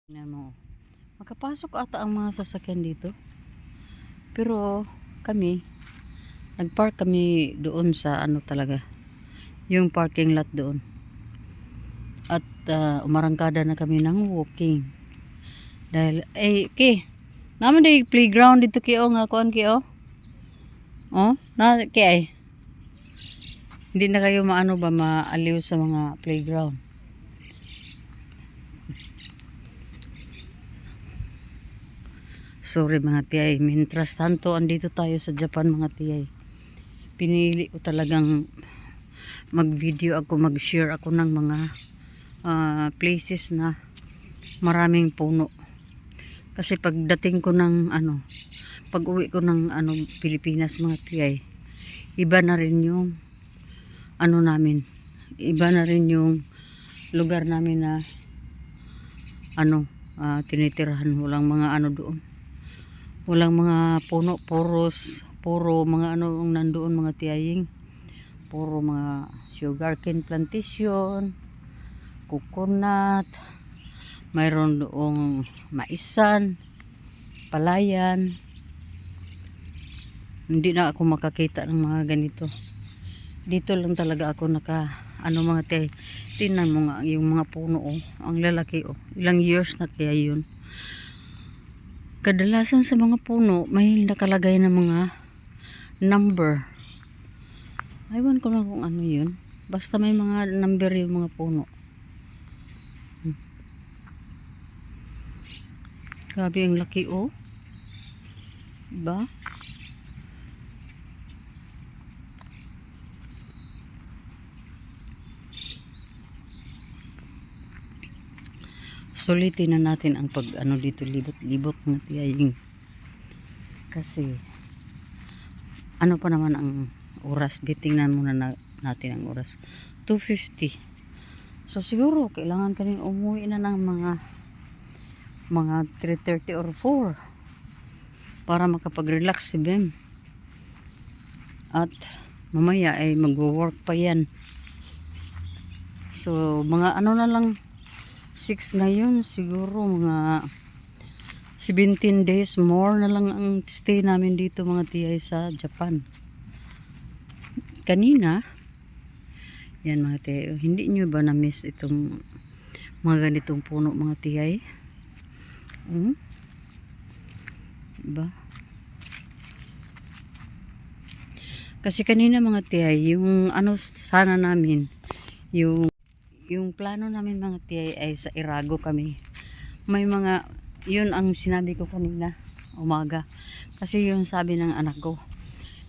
Tingnan mo. Makapasok ata ang mga sasakyan dito. Pero kami, nagpark kami doon sa ano talaga. Yung parking lot doon. At umarangkada na kami ng walking. Dahil, naman day playground dito kiyo nga kuan kiyo. Oh, na kay. Hindi na kayo maano ba maaliw sa mga playground. Sorry mga tiyay, mientras tanto andito tayo sa Japan mga tiyay. Pinili ko talagang mag-video ako, mag-share ako ng mga places na maraming puno. Kasi pagdating ko ng pag-uwi ko ng Pilipinas mga tiyay, iba na rin yung namin. Iba na rin yung lugar namin na tinitirahan. Walang mga doon. Walang mga puno, puro mga ang nandoon mga tiyaying. Puro mga sugarcane plantation, coconut, mayroon doong maisan, palayan. Hindi na ako makakita ng mga ganito. Dito lang talaga ako mga tiyay. Tingnan mo nga yung mga puno ang lalaki Ilang years na kaya yun. Kadalasan sa mga puno may nakalagay na mga number. Aywan ko na kung ano yun. Basta may mga number yung mga puno. Grabe ang laki diba? Sulitin na natin ang pag dito libot-libot ng tiyaying. Kasi pa naman ang oras. Bitingnan muna natin ang oras. 2:50. So siguro kailangan kaming umuwi na ng mga 3:30 or 4 para makapag-relax si Bem. At mamaya ay magwo-work pa yan. So mga na lang 6 ngayon, siguro mga 17 days more na lang ang stay namin dito mga tiyay sa Japan. Kanina, yan mga tiyay, hindi nyo ba na-miss itong mga ganitong puno mga tiyay? Diba? Kasi kanina mga tiyay, yung sana namin, yung plano namin mga tiyay ay sa Irago kami. May mga, yun ang sinabi ko kanina, umaga. Kasi yun sabi ng anak ko.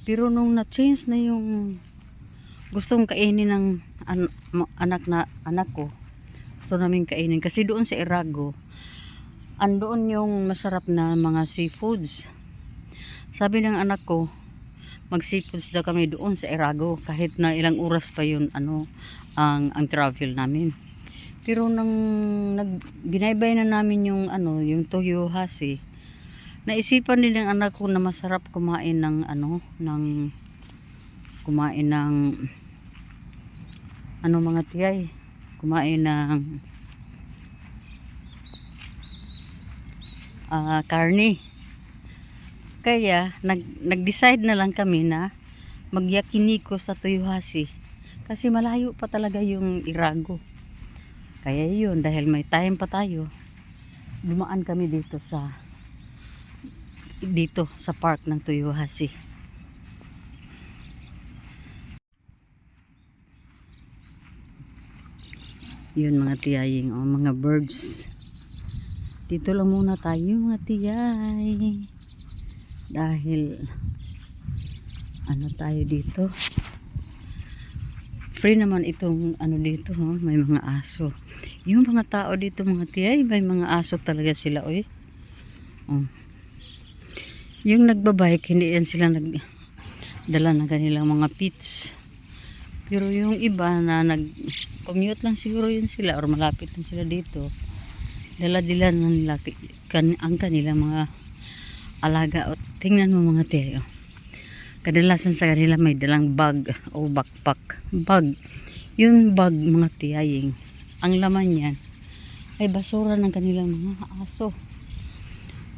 Pero nung na-change na yung gustong kainin ng anak ko, gusto namin kainin. Kasi doon sa Irago, andoon yung masarap na mga seafoods. Sabi ng anak ko, mag-seafoods daw kami doon sa Irago kahit na ilang oras pa yun ang travel namin. Pero nang binaybay na namin yung yung Toyohashi, naisipan din ng anak ko na masarap kumain ng mga tiyay, kumain ng karne. Kaya nag-decide na lang kami na magyakiniko sa Toyohashi. Kasi malayo pa talaga yung Irago. Kaya yun, dahil may time pa tayo, dumaan kami dito sa park ng Toyohashi. Yun mga tiyaying, mga birds. Dito lang muna tayo mga tiyay. Dahil tayo dito. Free naman itong dito may mga aso. Yung mga tao dito mga tiyay, may mga aso talaga sila Yung nagbabike, hindi yan sila nagdala ng kanilang mga pets. Pero yung iba na nag-commute lang siguro yun sila or malapit lang sila dito. Dala-dala na nila ang kanilang mga alaga. Tingnan mo mga tiyay kadalasan sa kanila may dalang bag o backpack. Bag. Yung bag mga tiyaying, ang laman yan ay basura ng kanilang mga aso.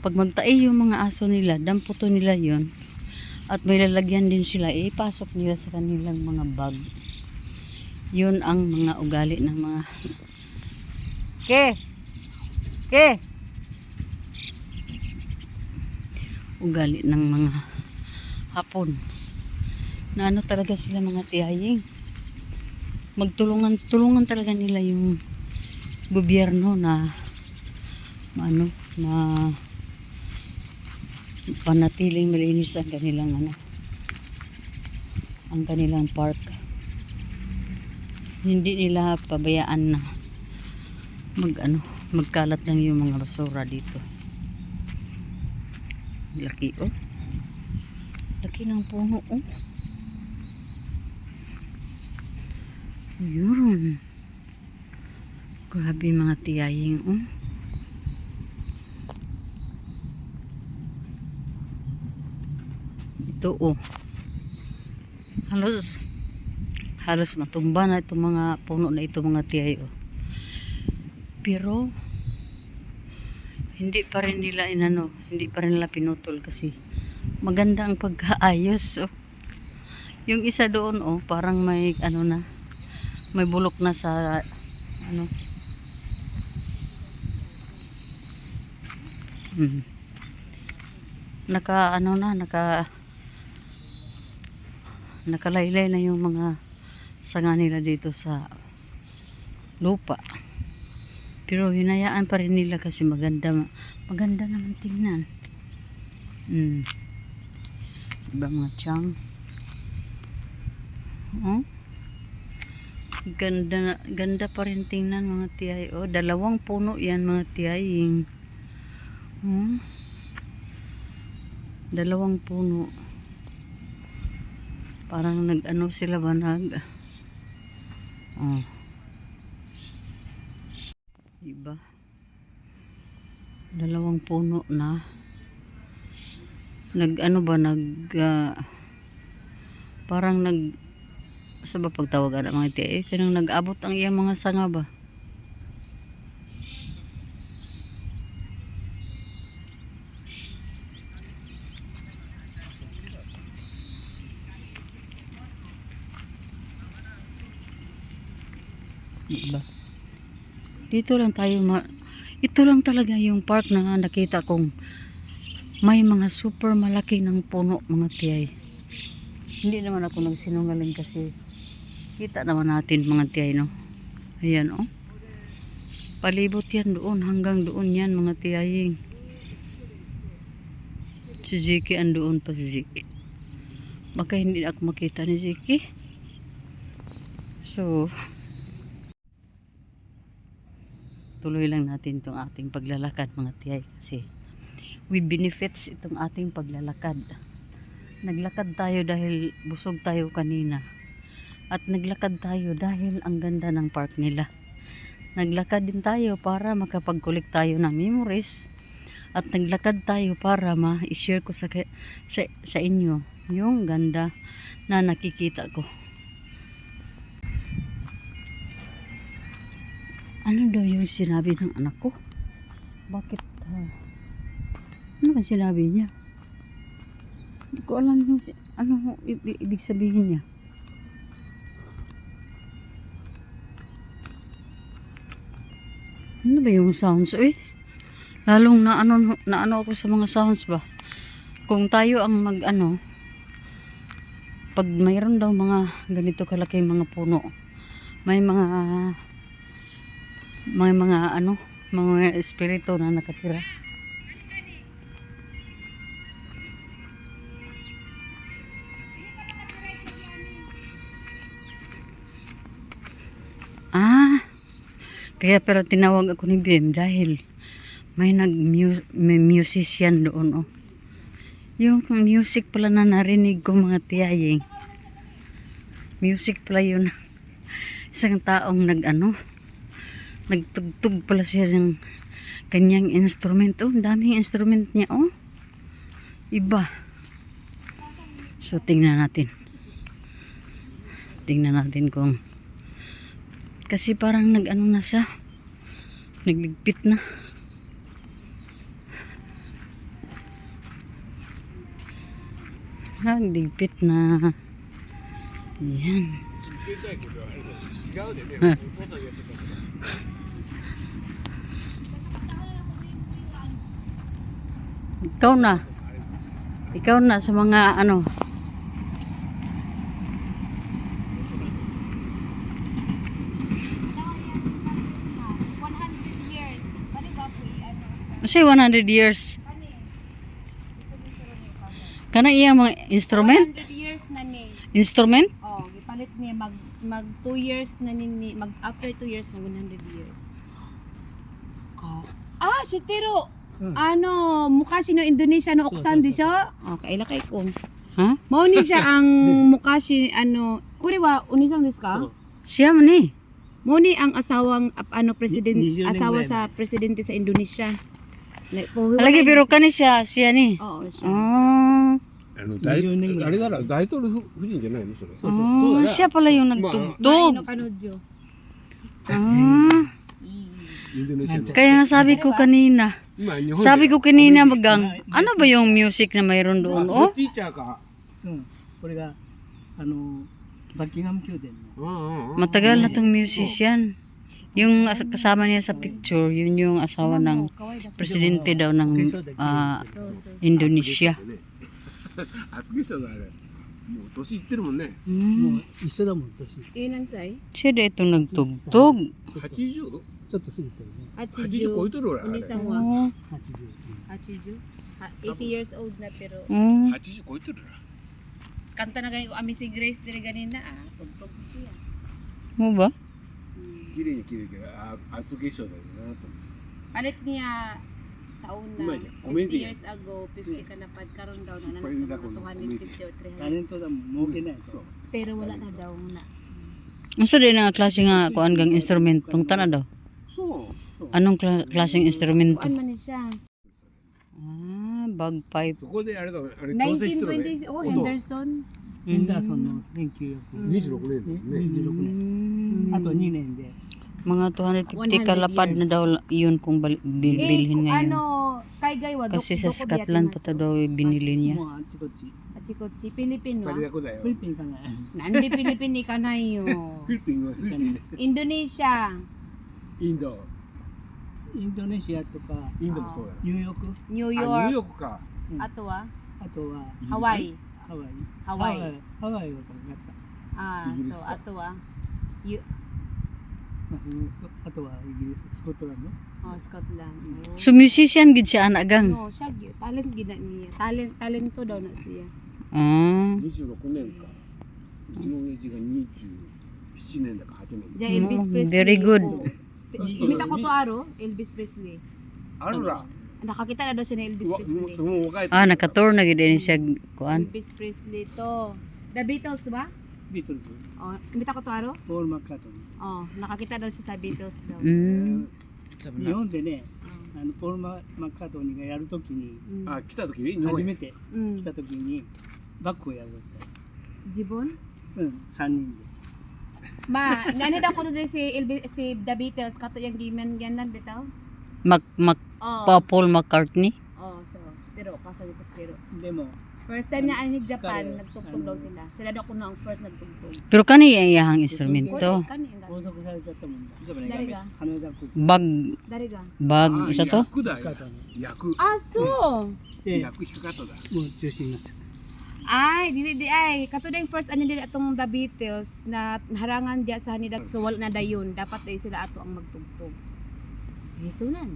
Pag magtae yung mga aso nila, damputo nila yon at may lalagyan din sila, ipasok nila sa kanilang mga bag. Yun ang mga ugali ng mga ugali ng mga Hapon na ano talaga sila mga tiyaying, magtulungan talaga nila yung gobyerno na ano na panatiling malinis ang kanilang ang kanilang park. Hindi nila pabayaan na magkalat lang yung mga basura dito. Laki oh. Laki ng puno oh. Yun. Grabe mga tiyaying oh. Ito oh. Halos matumba na itong mga puno na ito mga tiyay oh. Pero hindi pa rin nila hindi pa rin nila pinutol kasi maganda ang pagkaayos oh. Yung isa doon oh, parang may may bulok na sa nakalaylay na yung mga sanga nila dito sa lupa. Pero hinayaan pa rin nila kasi maganda naman tingnan. Diba mga tiyang? Oh? Ganda pa rin tingnan mga tiyay. Oh, 2 puno yan mga tiyaying. 2 puno. Parang sila ba oh. Diba? 2 puno na. Parang sa ba pagtawag mga tiya kanang nag-abot ang iyang mga sanga ba. Diba? Dito lang tayo ito lang talaga yung park na nakita kong may mga super malaki ng puno mga tiyay. Hindi naman ako nagsinungaling kasi kita naman natin mga tiyay no. Ayan oh. Palibot yan doon hanggang doon yan mga tiyaying. Si Ziki andoon pa si Ziki. Baka hindi ako makita ni Ziki. So tuloy lang natin itong ating paglalakad mga tiyay kasi with benefits itong ating paglalakad. Naglakad tayo dahil busog tayo kanina at naglakad tayo dahil ang ganda ng park nila. Naglakad din tayo para makapag-collect tayo ng memories at naglakad tayo para ma-share ko sa inyo yung ganda na nakikita ko. Ano daw yung sinabi ng anak ko? Bakit? Ano ba sinabi niya? Hindi ko alam yung ibig sabihin niya. Ano ba yung sounds? Lalong naano ako sa mga sounds ba? Kung tayo ang pag mayroon daw mga ganito kalaki mga puno, may mga espiritu na nakatira. Kaya pero tinawag ako ni Bim dahil may musician doon oh. Yung music pala na narinig ko mga tiyaying. Music pala yun. Isang taong nagtugtog pala siya ng kanyang instrument oh. Daming instrument niya oh. Iba. So tingnan natin kung kasi parang na siya. Nagligpit na. Nagligpit na. Ayan. 携帯機とあれだ違うでね、お父さんやってたから。 Ikaw na. Ikaw na sa mga ano. Masay 100 years. Kana iya mga instrument? 100 years na ni. Instrument? Oh, gipalit niya mag 2 years na ni mag after 2 years na 100 years. Ah, si Tiro. Ano, mukha siya no Indonesia no Oksan di siya. Okay, lakay ko. Ha? Mao ni siya ang mukha si ano, kuri wa unisang desu ka? Siya man eh. Mao ni ang asawang ano president, Ni- ni- asawa ni- sa presidente sa Indonesia. Like, Lagi pero kani siya ni. Oo, siya. Ah. 20年ぐらいあれなら大統領夫人じゃないのそれ。 Ah, siya pala yung nagtugtog. Maino kanodyo. Ah. インドネシアの。 Kaya nga sabi ko kanina. 今日本で Sabi ko kanina magang, ano ba yung music na mayroon doon? そ Oh, のティーチャーか。うん、これがバッキンガム宮殿のmatagal na tong musician. Yung kasama niya sa picture, yun yung asawa ng presidente daw ng Indonesia. 厚化粧だあれ。もう年いってるもんね。も Hmm. う一緒だもん年 Ilan say? Siya na itong nagtugtog. 80？ちょっと過ぎてるね80超えてる俺あれ。 Unisang wa. Oh. 80 80 years old na pero Oh. 80超えてるな。 kanta na ganyan ko Amazing Grace dire ganina tugtog siya. Mo ba? 綺麗に綺麗けど厚化粧だよなと。 Palit niya sa una Imagine, 50 comedy. years ago 50 ka na pad karon daw na Pwede nasa ako ng mga comedy. 250 or 300 タレントだもん儲けないと pero wala na daw na. Unsa din nga klase nga kuan gang instrument pungta na daw? そう。 Anong klaseng instrumento? Kuan man ni siya. Ah, bagpipe. そこであれだあれ調整してるね。 1920 oh Henderson. ヘンダーソンの1926 26年だよね。 年あと2年で Mga 250 100 kalapad na years. daw yun kung bilhin ngayon. ano kay gaywa Kasi sa Scotland pa to daw binili niya. もうあっちこっち at si Kochi Pilipino. パリダコだよ。フィリピン行かない Nandi Pilipini ka na yo. フィリピンはフィリピンで。 Indonesia, インド。インドネシアとかインドもそうだよ。ニューヨーク New あニュー York, ヨークか。うんあ ato ah, とは Hawaii. ハワイ Hawaii. ハワイは分かった、 Ah, Igilis so ka. ato ah. まあ、そのあとはイギリススコットランド Oh, Scotland. Oh. So musician gid siya anak gang. No, siya gyud. Talent gid na niya. Talento daw na siya. Ah. 26年か。うちの親父が27年だか8年。 Diya Elvis Mm, Presley. very good. Oh. Imita ko to aro, Elvis Presley. あるら。 Nakakita na daw siya ni Elvis うわ Presley. もう若い。 Ah, naka-tour na gid din siya kuan. Elvis Presley to. The Beatles ba? ビートルズ Oh, imita ko to aro? ポール・マッカートニ Oh, nakakita daw siya sa Beatles daw. Mm. ー日本でねポール・マッカートニーがやるときに Mm. あ来た時に日本へ。初めて Mm. 来たときにバックをやるって Jibon? 3人で Ma, nani daw ko doon si The Beatles kato yung gimen ganan bitaw? Pa Oh. Paul McCartney. Oh, so stero kasali ko stero. でも First time na ani Japan, Kaya, nagtugtog daw sila. Sila daw kuno ang first nagtugtog. Pero kani iyang instrumento. Kani nga. 拘束されちゃったもんだ Dari ga? 羽田空港 Bag Dari ga? bag isa to. 役だよマッカー。トニ 役。 Ah, so. ーで役引っかかっただ。もう中止になっちゃっ Ay, dili ay kato yung first ano dili atong The Beatles na harangan diya sa nila so wala na dayon dapat ay sila ato ang magtugtog. Yesunan.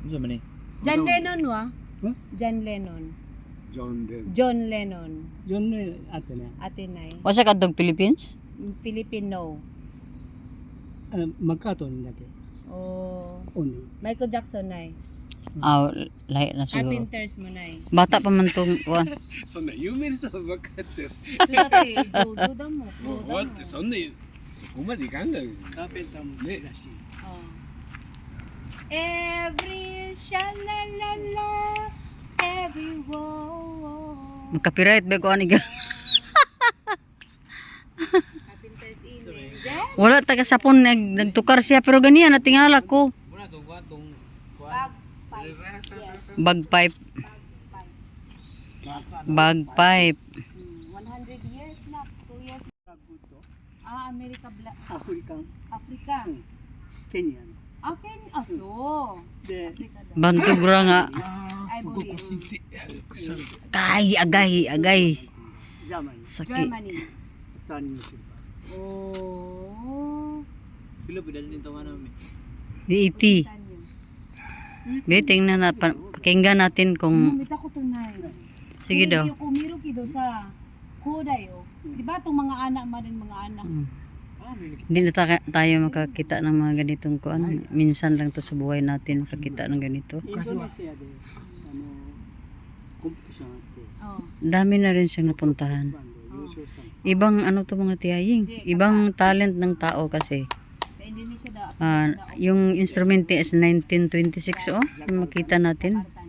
John Lennon wa? Huh? John Lennon. ジョン・レン。 John Lennon. たジョン・レあってね Atinay. Wasa ka dog Philippines? Filipino. マッカートニーだけ Oh, オンリー Michael Jackson nay. Ah, lahi na siguro. Carpenters mo nay. Bata pa man tong kuan. そんな有名な人ばっかって。 So dati, do mo. もう終わってそんなそこまでいかんがよ。カーペンターも好きだし、 Oh. Every shalalala, every wow. Magka-copyright ba kuan iga? Carpenters in. Then, Wala taga sapon nagtukar siya pero ganiya natingala ko. Bagpipe. Bagpipe. 100 years na, 2 years. America Black. African Africa. Kenyan Okay, aso. で Africa daw. Bantugra nga. Ivory. Kay, agay. Germany Sakit. Germany. Sun Silver Oh. Pila pila din ito ano mi. Iti. Tingnan na, pakinggan natin kung, Mita ko tunay. sige daw. Kumiro kido sa kodayo. Di ba itong mga anak man rin mga anak? Hindi na tayo makakita ng mga ganitong kuan. Minsan lang to sa buhay natin makakita ng ganito. インドネシアでコンペティションあって Oh. Dami na rin siyang napuntahan. バンド優勝したの Ibang ano to mga tiyaying. Ibang talent ng tao kasi. Sa Indonesia daw. Yung instrument is 1926 oh. Kung makita natin. Partan.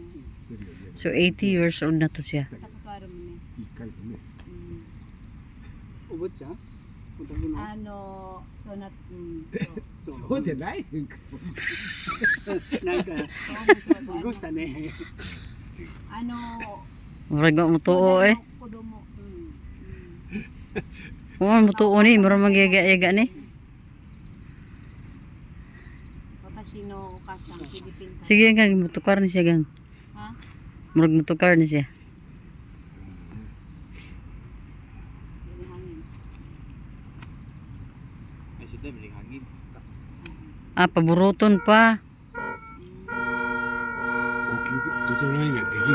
So 80 years old na to siya. Takaparo mo ni. 1回でね。お坊ちゃんお宅の Ano, so not, so. そうじゃない。なんか濁したね Ano, Murag mo tuo eh. Kodomo. Kung mo tuo ni, murag magyaga-yaga ni. Watashi no Okasang, Philippine ka. Sige gang, mutukar ni siya gang. Ha? Murag mutukar ni siya. Yung hangin. Ay sudah beli hangin. Paburuton pa. 呼吸整えができる。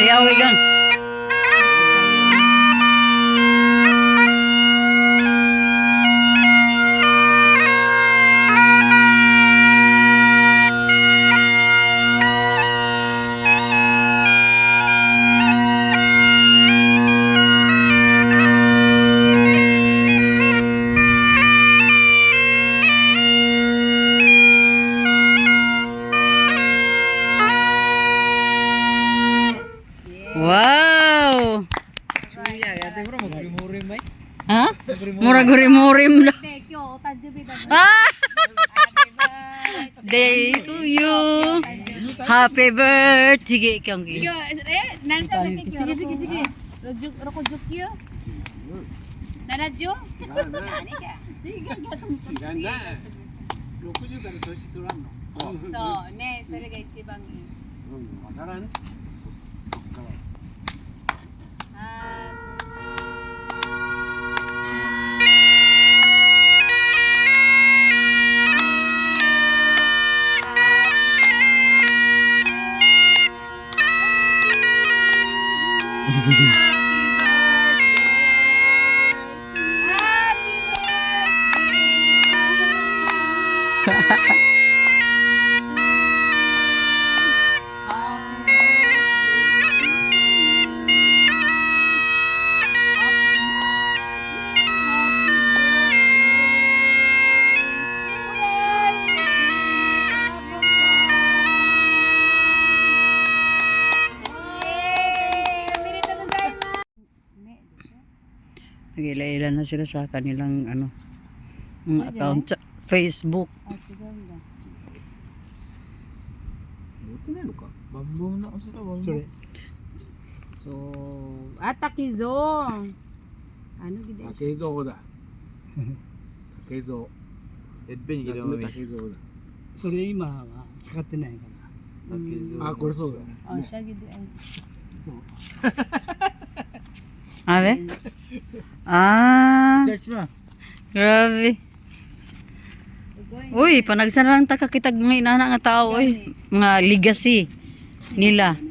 Sayaw gang. Wow! Iya ya, teh bro mau murim mai. Ha? Murag-murim na. Tekyo, tanjubi daw. Ah! Day to you. Happy birthday. Sige, ikaw. Yo, nanto na tekyo. Sige. Rokojuk yo. Nanadyo? 知らない。 Ani ka. Sige, gatong 知らない。 60から年取らんのそう。そうね、それが一番いい。うん、わからん。そっから。Nag-ila-ila na sila sa kanilang ano, mga account sa Facebook. あ、違うんだ。持ってないのか。バンボムな、それはバンボム。それ So, Takizong. Ano gid? 竹蔵だ。竹蔵。えっぺんに入れ夏目ろみ。竹蔵だ。それ今は使ってないかあ、これそうだ。 Oh, siya gid ay. Abe? Ah, Search mo. grabe. Uy, panagsan lang ta kakitag mga inana nga tao oy. Mga legacy nila.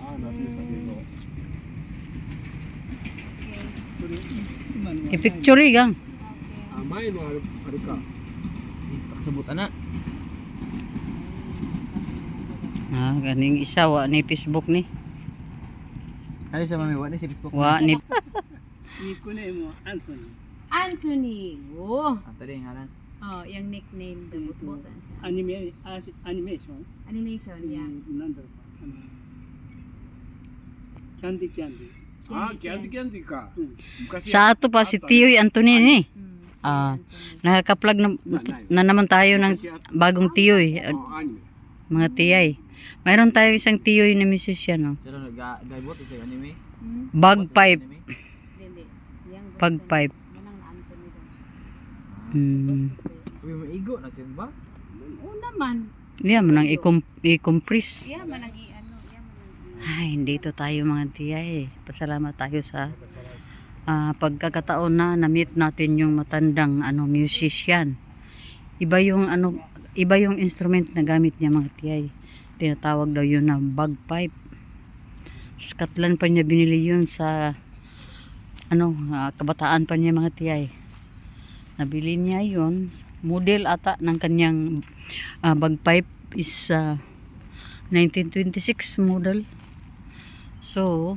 あ、夏目竹蔵。なそれ今のは I-picture gang. あ、前のあれか。 Kasabot ana. Ah, ganing isa wa ni Facebook ni. Ano siya mami? What na siya Facebook? Wa ni ニックネームはアンソニー Anthony. Oh. Ato rin ngalan. Oh, yung nickname debut-butan siya. アニメーション Animation niya. なんだろうキャンディキャンディあ、キャンディキャンディか。昔 sa ato pa si Tioy Anthony ni. Ah, nakaka-plug na naman tayo ng bagong Tioy, あ、アニメ。 mga tiyay. Mayroon tayo isang Tioy na musician, no. Pero nag-gaibot siya anime. Bagpipe, Hindi. Yang bagpipe. Manang na Anthony daw. Uy, maigo na simba. Oo naman. Iya man ang i-compress. Yeah, manang i-ano. Yeah, manang Ay, dito tayo mga tiyay. Pasalamat tayo sa pagkakataon na na-meet natin yung matandang musician. Iba yung instrument na gamit niya mga tiyay. Tinatawag daw yun na bagpipe. Scotland pa niya binili yun sa kabataan pa niya mga tiyay. Nabili niya yun. Model ata ng kanyang bagpipe is 1926 model. So,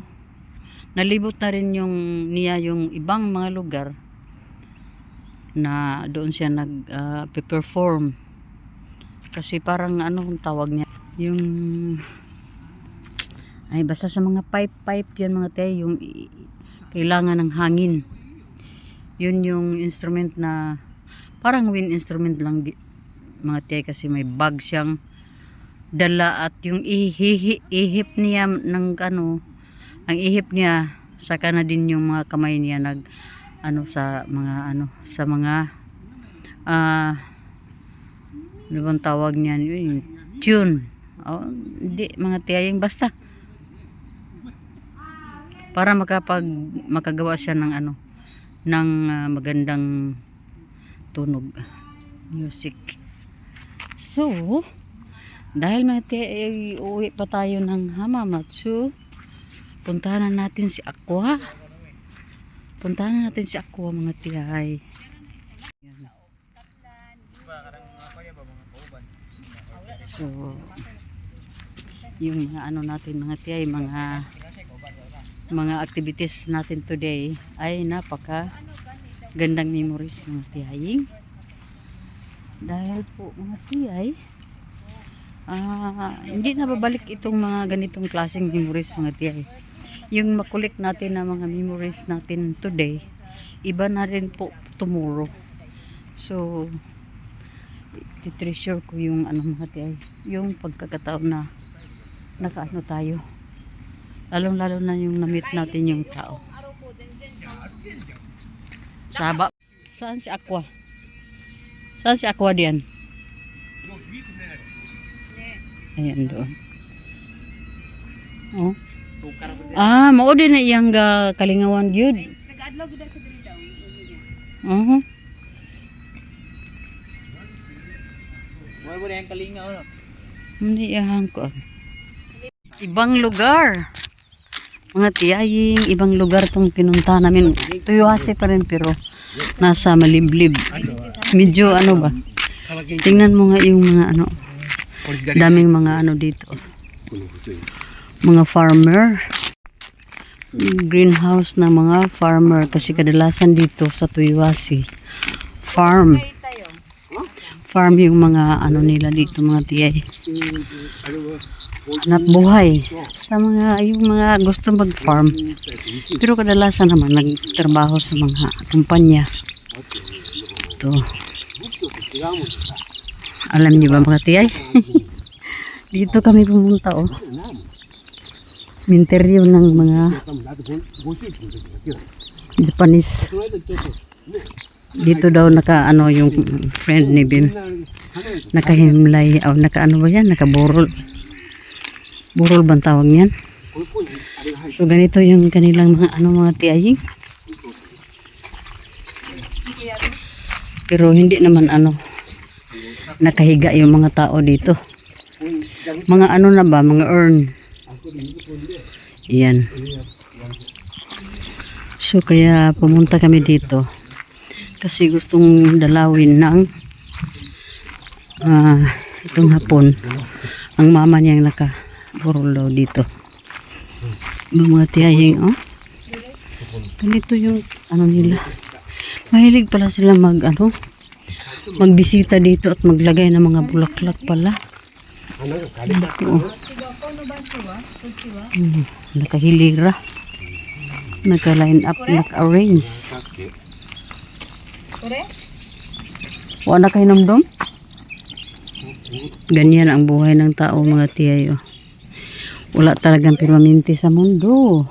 nalibot na rin niya yung ibang mga lugar na doon siya nag-perform. Kasi parang ang tawag niya, yung basta sa mga pipe yan mga te, yung kailangan ng hangin. Yun yung instrument na parang wind instrument lang mga te, kasi may bag siyang dala at yung ihip niya ng ang ihip niya, saka na din yung mga kamay niya sa mga ano bang tawag niyan, yung tune. Hindi mga tiyayang basta para makagawa siya ng magandang tunog, music. So dahil mga tiyay uwi pa tayo ng Hamamatsu, puntahan natin si Aqua. Mga tiyay. So, yung mga natin mga tiyay, mga activities natin today ay napaka gandang memories mga tiyay. Dahil po mga tiyay, hindi na babalik itong mga ganitong klaseng memories mga tiyay. Yung makulik natin na mga memories natin today, iba na rin po tomorrow. So, treasure ko yung mga tiyay, yung pagkakataon na tayo, lalong-lalo na yung na-meet natin yung tao. Saba. Saan si Aqua? Diyan? Ayan doon. Oh. Mao din na iyang kalingawan yun. Nag-adlaw gid sa dili daw. Wala mo na yung kalinga ano? Hindi yan ko. Ibang lugar. Mga tiyaying, ibang lugar tong pinunta namin. Tuyuhase pa rin pero nasa maliblib. Medyo ba? Tingnan mo nga yung mga daming mga dito. Mga farmer. Greenhouse ng mga farmer kasi kadalasan dito sa Tuyuhase farm yung mga nila dito mga tiyay. hanap buhay sa mga yung mga gusto mag-farm. Pero kadalasan naman nagtrabaho sa mga kumpanya. Ito. Alam niyo ba mga tiyay? Dito kami pumunta oh. Interview ng mga Japanese. Dito daw naka ano yung friend ni Bim. Nakahimlay o naka ano ba yan? Nakaburol. Burol bang tawag yan? So ganito yung kanilang mga ano mga tiyaying. Pero hindi naman ano nakahiga yung mga tao dito. Mga ano na ba? Mga urn. Yan. So kaya pumunta kami dito kasi gustong dalawin ng itong hapon ang mama niyang nakaburol daw dito. Mga tiyaying oh. Ganito yung ano nila. Mahilig pala sila magbisita dito at maglagay ng mga bulaklak pala. Ito oh. Nakahilira. Naka-line up, naka-arrange. Wala kayo namdom? Ganyan ang buhay ng tao mga tiyay. Oh. Wala talagang permanente sa mundo.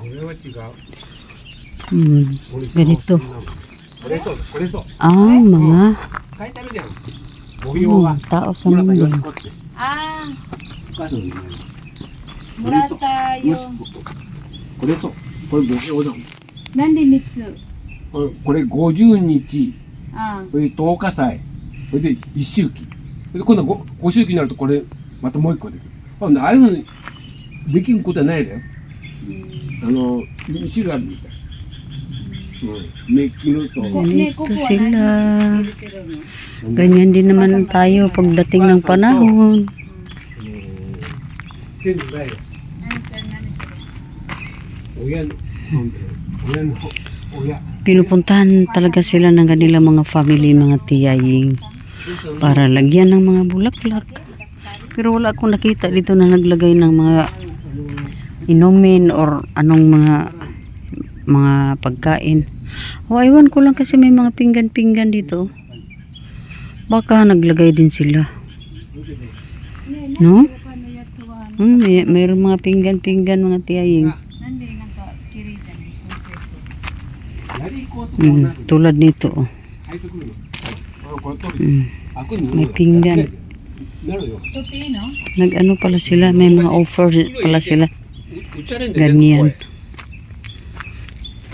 Ganito. Mga tao sa mundo. Murata yo. これそうこれ5秒だもんなんで3つこれ50日あそれで10日祭それで1周期それで今度 5周期になるとこれまたもう1個できるああいうふうにできることはないだよ2種類あるみたいメッキのと Ganito sila. Ganyan din naman tayo pagdating ng panahon. 全部ないよ親の親 Pinupuntahan talaga sila ng kanilang mga family, mga tiyaying para lagyan ng mga bulaklak. Pero wala akong nakita dito na naglagay ng mga inumin or anong mga pagkain. O aywan ko lang kasi may mga pinggan-pinggan dito. Baka naglagay din sila. No? Mayroon mga pinggan-pinggan mga tiyaying. Tulad nito oh. May pinggan. Nag-ano pala sila, may mga offer pala sila. Ganyan.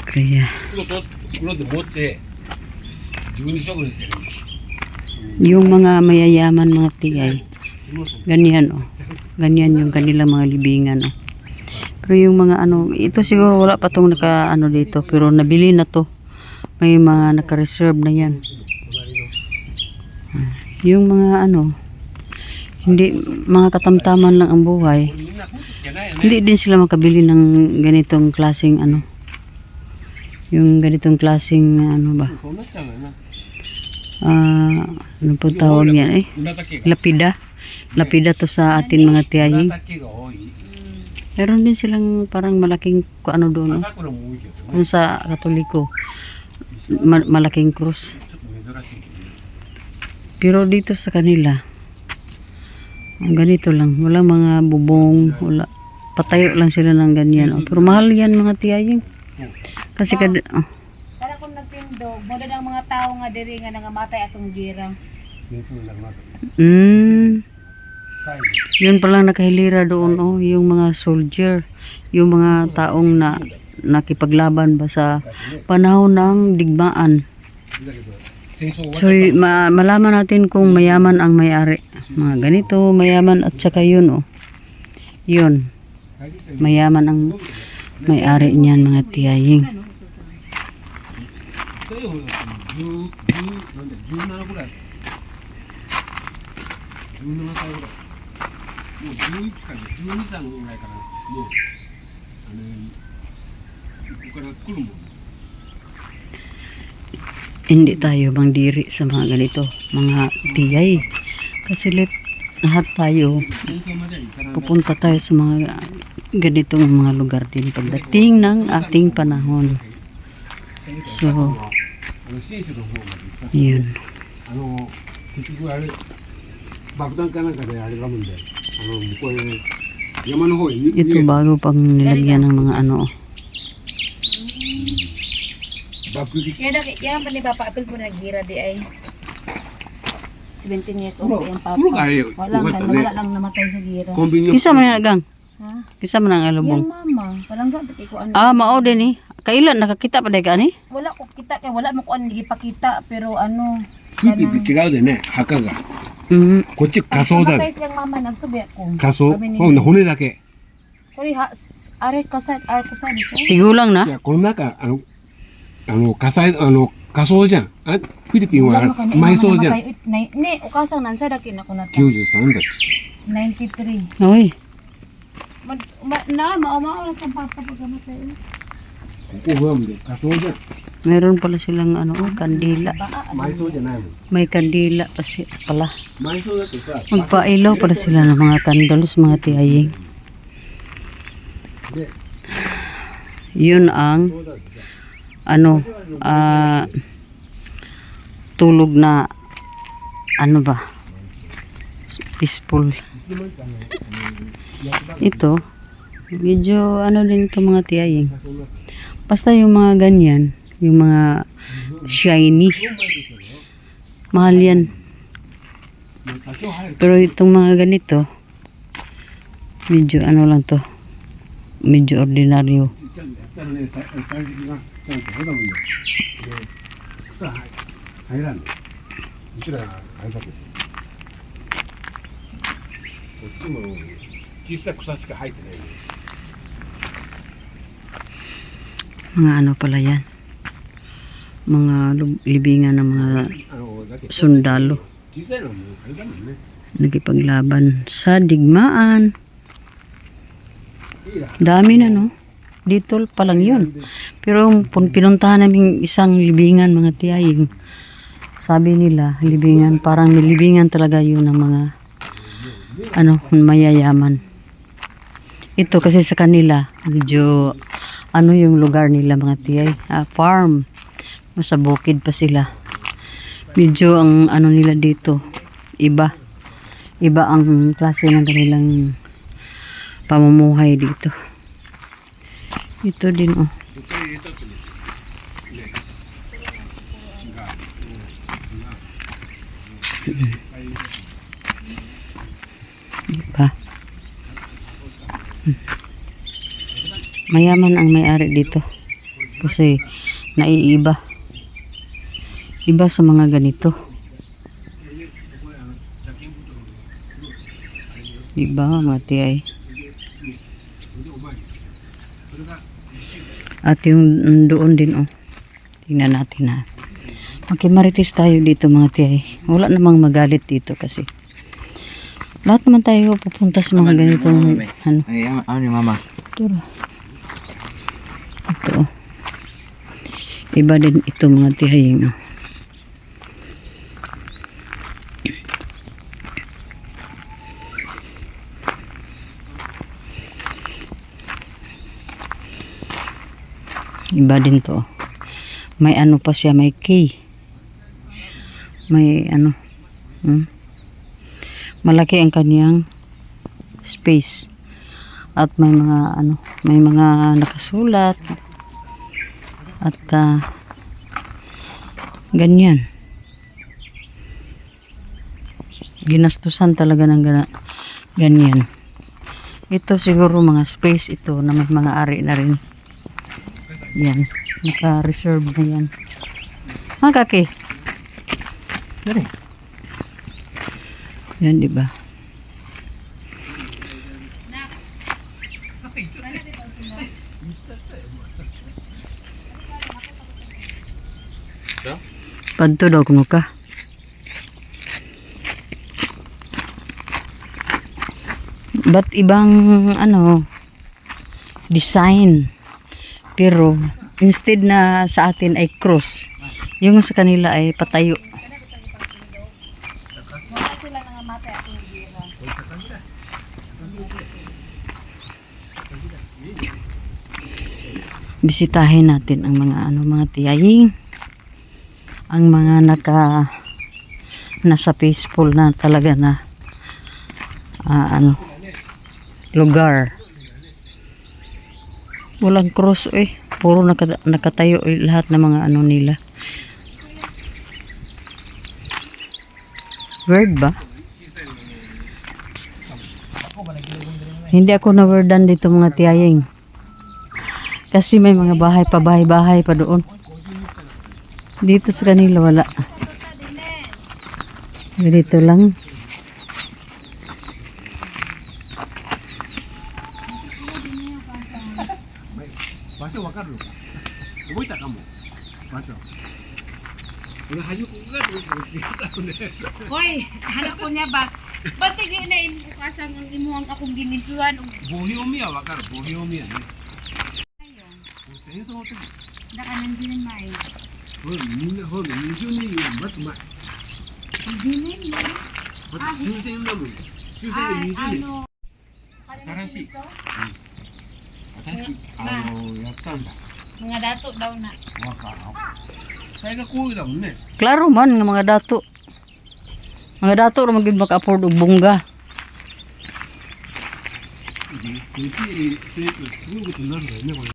Kaya yung mga mayayaman mga tiyay, ganyan oh. Ganyan yung kanilang mga libingan oh. Pero yung mga ano, ito siguro wala pa tong naka ano dito, pero nabili na to. May mga naka-reserve na yan. Yung mga ano, hindi, mga katamtaman lang ang buhay. Hindi din sila makabili ng ganitong klaseng ano. Yung ganitong klaseng ano ba? Ano po tawag yan eh? Lapida. Lapida to sa atin mga tiyaying. Meron din silang parang malaking ano doon. Kung sa Katoliko, malaking krus. Pero dito sa kanila, ganito lang. Walang mga bubong. Wala. Patayo lang sila ng ganyan. Pero mahal yan mga tiyaying. Kasi para kung nagtindog, mo ang mga tao nga diri nga nangamatay atong girang. Yun palang nakahilira doon oh, yung mga soldier, yung mga taong nakipaglaban ba sa panahon ng digmaan. So malaman natin kung mayaman ang may-ari. Mga ganito, mayaman at saka yun oh. Yun. Mayaman ang may-ari niyan mga tiyaying. Hindi tayo bang diri sa mga ganito, mga tiyay. Kasi lahat tayo pupunta tayo sa mga ganitong mga lugar din pagdating ng ating panahon. So, 新州の方まで行った。 yun. 結局あれ爆弾かなんかであれがむんで、向こうへ山の方へ逃げ Ito bago pang nilagyan ng mga ano. 爆撃 Yan pa ni Papa Apil po nagira di ay 17 years old Puro- yung Papa. puro kayo. Wala lang namatay sa gira. コンビニの Kisa man na gang. Ha? Kisa man ang Yan alubong. mama. Walang gabit ko ano. Ah, mao din eh. Kailan nakakita pa day ka ni? Wala ko kita kay wala mo ko ano gipakita pero ano. フィリピンって違うでね、墓が。 Mm. こっち火葬だ Namatay ね。 siyang mama nagtubi ako. 火葬 Sabi ni- ほんで骨だけ。 Kuri ha are kasad di siya. Tigulang じ na. ゃあこの中、火災、火葬じゃん。フィリピンは埋葬じゃん。 Ne, ukasang nansa dakin ako na to. 93だっ 93. Oy, Mauma sa papa pag namatay. て。ここはもう火葬じゃん。 meron pala silang ano, kandila. 埋葬じゃないもん。 May kandila pala. 埋葬だとさ、 Magpailaw pala sila ng mga kandalos, mga tiyaying. Yun ang ano, tulog na ano ba? Peaceful. Ito, medyo ano din ito mga tiyaying. Basta yung mga ganyan, yung mga shiny. Mahal yan. Pero itong mga ganito, medyo ano lang to. Medyo ordinaryo. やったらね、採石がちゃんとそうだもんね。草入らんの。うちらがあれだけど。こっちも小さい草しか入ってないね。 Mga ano pala yan. Mga libingan ng mga だって sundalo. 小さいのはもうあれだもんね。 Nagipaglaban sa digmaan. Dami na no. Dito pa lang yun. Pero pinuntahan namin isang libingan mga tiyaying. Sabi nila, libingan, parang libingan talaga yun ng mga ano, mayayaman. Ito kasi sa kanila, medyo ano yung lugar nila mga tiyay. Farm. Sa bukid pa sila. Medyo ang ano nila dito, iba. Iba ang klase ng kanilang pamumuhay dito. Ito din oh. Diba? Mayaman ang may-ari dito. Kasi naiiba. Iba sa mga ganito. Diba mga tiyay? At yung doon din oh. Tingnan natin ha. Makimarites tayo dito mga tiyay. Wala namang magalit dito kasi. Lahat naman tayo pupunta sa mga ganitong ano. Ay, ano ni mama? Ito. Ito oh. Iba din ito mga tiyay oh. Iba din to. May ano pa siya, may key. May ano. Malaki ang kaniyang space. At may mga ano, may mga nakasulat. At ganyan. Ginastusan talaga ng ganyan. Ito siguro mga space ito na may mga ari na rin. Yan, naka-reserve na yan. Kaki. Dari. Yan, di ba? Padto daw kuno ka. Ba't ibang ano design? Pero instead na sa atin ay cross, yung sa kanila ay patayo. Wala sila mate atong gira. Bisitahin natin ang mga mga tiyaying, ang mga nasa peaceful na talaga na lugar. Walang cross puro nakatayo lahat ng mga nila. Word ba? Hindi ako na-wordan dito mga tiyaying. Kasi may mga bahay pa doon. Dito sa kanila wala. Dito lang. Basyo wakaru no ka? Oboita ka mo? Basyo. Wala hayo ko Hoy, hanap ko niya ba? Ba't tigil na imukasan ang imuhang akong ginintuhan? Bohyomi wa wakaru, bohyomi ne. Senso to. Daka nandiyan mai. Minna 20年よりもっと前。Hindi na. また終戦だもん。終戦で20年。新しい。新しくやったんだ。 Mga dato daw na. わからん。大学こういうだもんね。 Klaro man nga mga dato. Mga dato ra magid maka-afford og bungga. できるするとすごいことになるんだよねこれ。